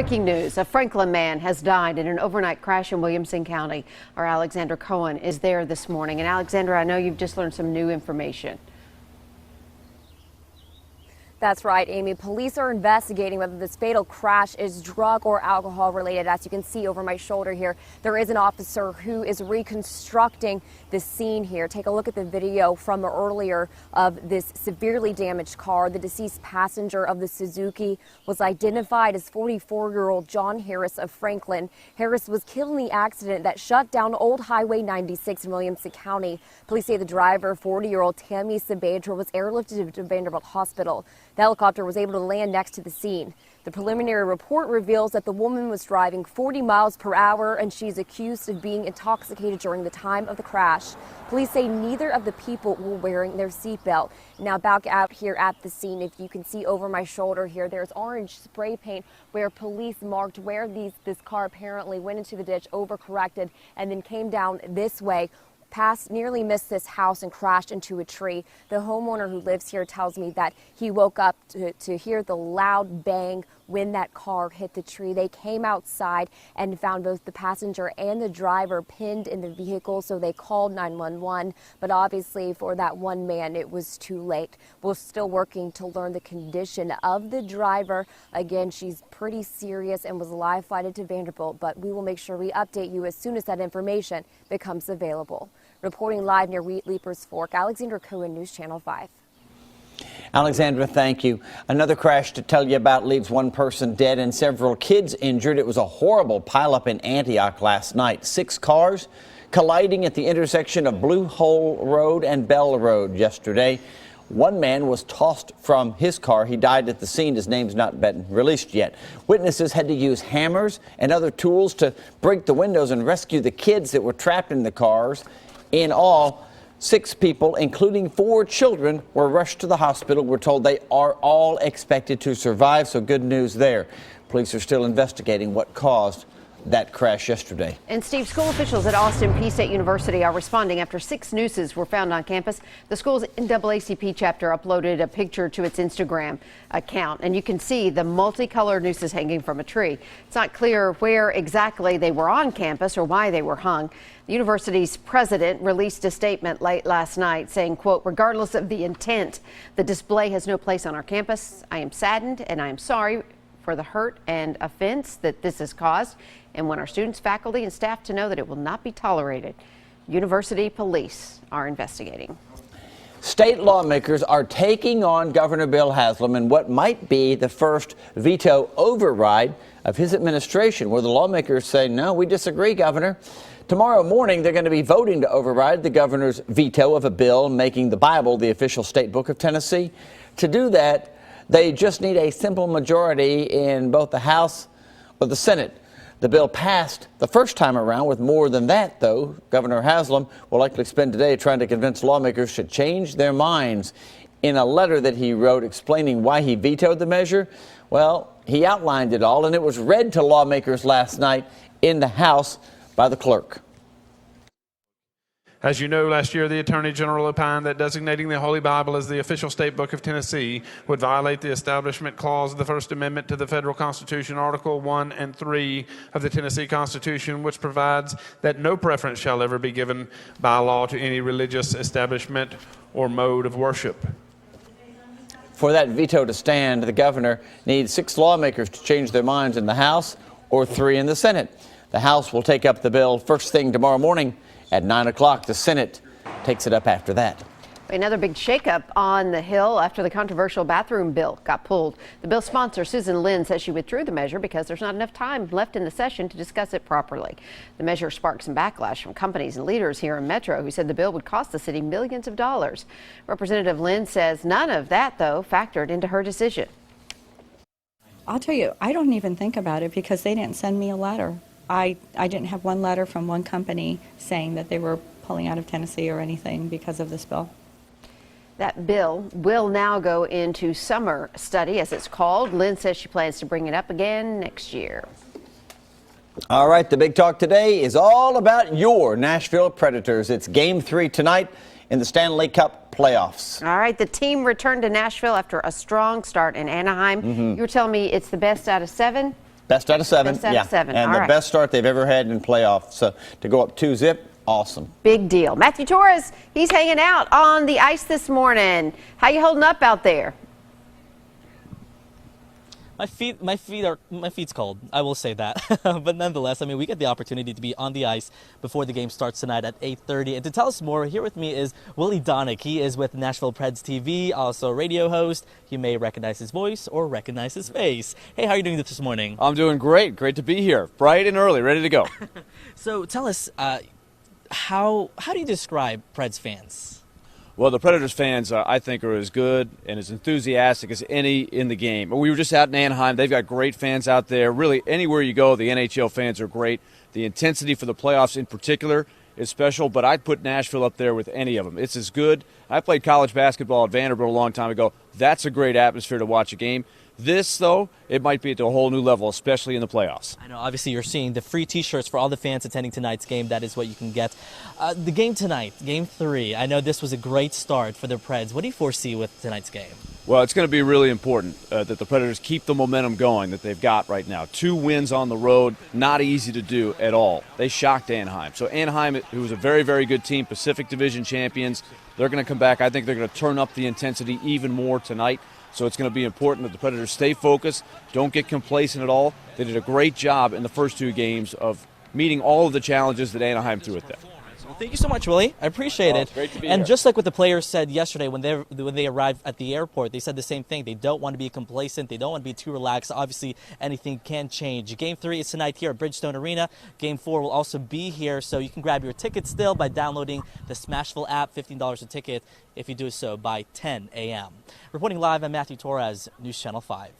Breaking news, a Franklin man has died in an overnight crash in Williamson County. Our Alexandra Cohen is there this morning. And Alexandra, I know you've just learned some new information. That's right, Amy. Police are investigating whether this fatal crash is drug or alcohol related. As you can see over my shoulder here, there is an officer who is reconstructing the scene here. Take a look at the video from earlier of this severely damaged car. The deceased passenger of the Suzuki was identified as 44-year-old John Harris of Franklin. Harris was killed in the accident that shut down Old Highway 96 in Williamson County. Police say the driver, 40-year-old Tammy Sabedra, was airlifted to Vanderbilt Hospital. The helicopter was able to land next to the scene. The preliminary report reveals that the woman was driving 40 miles per hour and she's accused of being intoxicated during the time of the crash. Police say neither of the people were wearing their seatbelt. Now back out here at the scene, if you can see over my shoulder here, there's orange spray paint where police marked where this car apparently went into the ditch, overcorrected, and then came down this way. Nearly missed this house and crashed into a tree. The homeowner who lives here tells me that he woke up to hear the loud bang when that car hit the tree. They came outside and found both the passenger and the driver pinned in the vehicle, so they called 911. But obviously for that one man, it was too late. We're still working to learn the condition of the driver. Again, she's pretty serious and was live flighted to Vanderbilt, but we will make sure we update you as soon as that information becomes available. Reporting live near Leapers Fork, Alexandra Cohen, News Channel 5. Alexandra, thank you. Another crash to tell you about leaves one person dead and several kids injured. It was a horrible pileup in Antioch last night. 6 cars colliding at the intersection of Blue Hole Road and Bell Road yesterday. One man was tossed from his car. He died at the scene. His name's not been released yet. Witnesses had to use hammers and other tools to break the windows and rescue the kids that were trapped in the cars. In all, 6 people, including 4 children, were rushed to the hospital. We're told they are all expected to survive, so good news there. Police are still investigating what caused that crash yesterday. And Steve, school officials at Austin Peay State University are responding after 6 nooses were found on campus. The school's NAACP chapter uploaded a picture to its Instagram account, and you can see the multicolored nooses hanging from a tree. It's not clear where exactly they were on campus or why they were hung. The university's president released a statement late last night saying, quote, regardless of the intent, the display has no place on our campus. I am saddened and I am sorry for the hurt and offense that this has caused, and want our students, faculty, and staff to know that it will not be tolerated. University police are investigating. State lawmakers are taking on Governor Bill Haslam in what might be the first veto override of his administration, where the lawmakers say, no, we disagree, Governor. Tomorrow morning, they're going to be voting to override the governor's veto of a bill making the Bible the official state book of Tennessee. To do that, they just need a simple majority in both the House or the Senate. The bill passed the first time around with more than that, though. Governor Haslam will likely spend today trying to convince lawmakers to change their minds. In a letter that he wrote explaining why he vetoed the measure, well, he outlined it all, and it was read to lawmakers last night in the House by the clerk. As you know, last year the Attorney General opined that designating the Holy Bible as the official state book of Tennessee would violate the Establishment Clause of the First Amendment to the Federal Constitution, Article 1 and 3 of the Tennessee Constitution, which provides that no preference shall ever be given by law to any religious establishment or mode of worship. For that veto to stand, the governor needs 6 lawmakers to change their minds in the House or 3 in the Senate. The House will take up the bill first thing tomorrow morning at 9 o'clock. The Senate takes it up after that. Another big shakeup on the Hill after the controversial bathroom bill got pulled. The bill sponsor, Susan Lynn, says she withdrew the measure because there's not enough time left in the session to discuss it properly. The measure sparked some backlash from companies and leaders here in Metro who said the bill would cost the city millions of dollars. Representative Lynn says none of that, though, factored into her decision. I'll tell you, I don't even think about it because they didn't send me a letter. I didn't have one letter from one company saying that they were pulling out of Tennessee or anything because of this bill. That bill will now go into summer study, as it's called. Lynn says she plans to bring it up again next year. All right, the big talk today is all about your Nashville Predators. It's Game 3 tonight in the Stanley Cup playoffs. All right, the team returned to Nashville after a strong start in Anaheim. You were telling me it's the best out of 7? Best out of 7. Best out of 7. And All the right. best start they've ever had in playoffs. So to go up 2-0, awesome. Big deal. Matthew Torres, he's hanging out on the ice this morning. How you holding up out there? My feet's cold. I will say that. But nonetheless, I mean, we get the opportunity to be on the ice before the game starts tonight at 8:30. And to tell us more, here with me is Willie Donick. He is with Nashville Preds TV, also a radio host. You may recognize his voice or recognize his face. Hey, how are you doing this morning? I'm doing great. Great to be here. Bright and early, ready to go. So tell us, how do you describe Preds fans? Well, the Predators fans, I think, are as good and as enthusiastic as any in the game. We were just out in Anaheim. They've got great fans out there. Really, anywhere you go, the NHL fans are great. The intensity for the playoffs in particular is special, but I'd put Nashville up there with any of them. It's as good. I played college basketball at Vanderbilt a long time ago. That's a great atmosphere to watch a game. This, though, it might be at a whole new level, especially in the playoffs. I know, obviously, you're seeing the free T-shirts for all the fans attending tonight's game. That is what you can get. The game tonight, Game 3, I know this was a great start for the Preds. What do you foresee with tonight's game? Well, it's going to be really important that the Predators keep the momentum going that they've got right now. 2 wins on the road, not easy to do at all. They shocked Anaheim. So Anaheim, who was a very, very good team, Pacific Division champions, they're going to come back. I think they're going to turn up the intensity even more tonight. So it's going to be important that the Predators stay focused, don't get complacent at all. They did a great job in the first 2 games of meeting all of the challenges that Anaheim threw at them. Well, thank you so much, Willie. I appreciate it. Great to be and here. just like what the players said yesterday when they arrived at the airport, they said the same thing. They don't want to be complacent. They don't want to be too relaxed. Obviously, anything can change. Game 3 is tonight here at Bridgestone Arena. Game 4 will also be here, so you can grab your ticket still by downloading the Smashville app. $15 a ticket if you do so by 10 a.m. Reporting live, I'm Matthew Torres, News Channel 5.